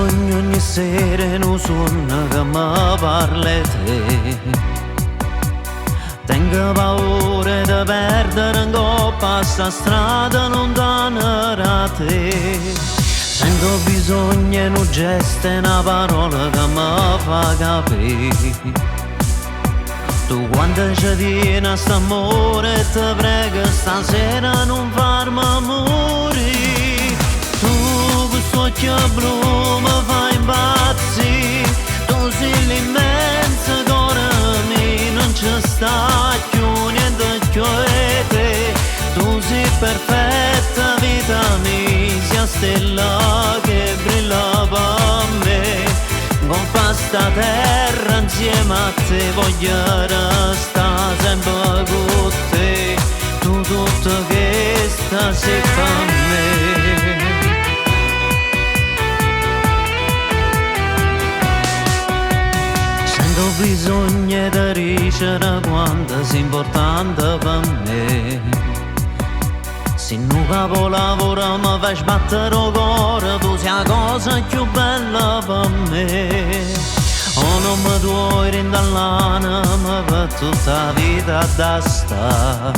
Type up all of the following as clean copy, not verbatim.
bisogno ogni sera in un sonno che mi parli te. Tengo paura di perdere in coppa sta strada lontana da te. Sento bisogno in un gesto e una parola che mi fa capire. Tu quando ci tieni a st'amore ti prego stasera non farmi morire. Tu questo occhio blu mi fai impazzire. Tu sei l'immenso cuore mio, non ci sta più niente più di te. Tu sei perfetta vita mia, sia stella che brilla per me. Con questa terra insieme a te voglio restare sempre con te. Tu tutto che sei per me. Sento bisogno di dicere quanto sei importante per me. Se non capolavoro mi fai sbattere il cuore, tu sei la cosa più bella per me. Oh, non mi vuoi rendere l'anima per tutta la vita da sta.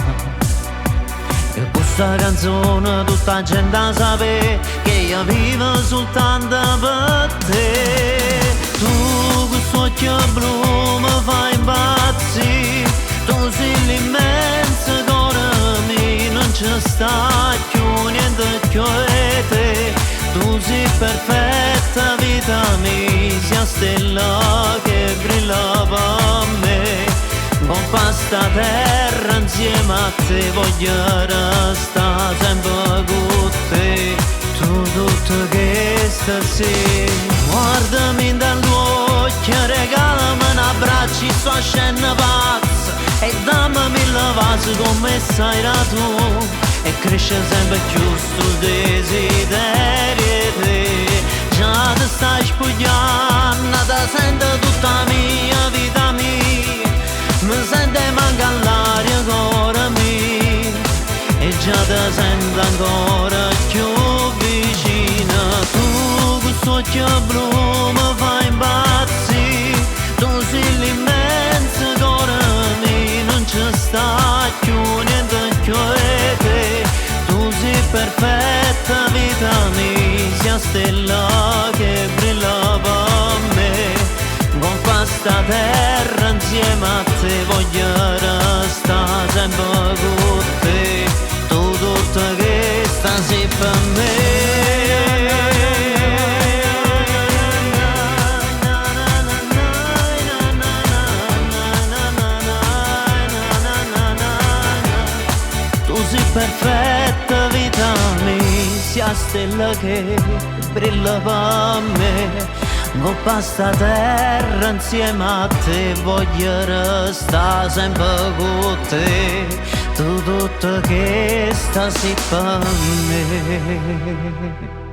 E questa canzone tutta la gente sapere che io vivo soltanto per te. Tu questo occhio blu mi fai impazzire. Tu sei l'immenso cuore mio, non ci sta più niente più di te. Tu sei perfetta vita mia, sia stella che brilla per me. Con questa terra insieme a te voglio restare sempre con te. Tu tutto che sei. Guardami dall'occhio, regalami un abbraccio, sto scena pazza. E dammi mille vasi come sai tu. E cresce sempre più sul desiderio te. Già ti stai spogliando, ti sento tutta la mia vita mia. Mi sente manca l'aria cuore mio. E già ti sento ancora più vicina. Tu questo occhio blu mi fai impazzire. Tu sei l'immenso cuore mio, non ci sta più niente più di te. Tu sei perfetta vita mia, sia stella che brilla per me. Con questa terra insieme a te voglio restare sempre con te. Tu tutto che sei per me. Perfetta vita mia, sia stella che brilla per me. Con questa terra insieme a te voglio restare sempre con te. Tu tutto che sei per me.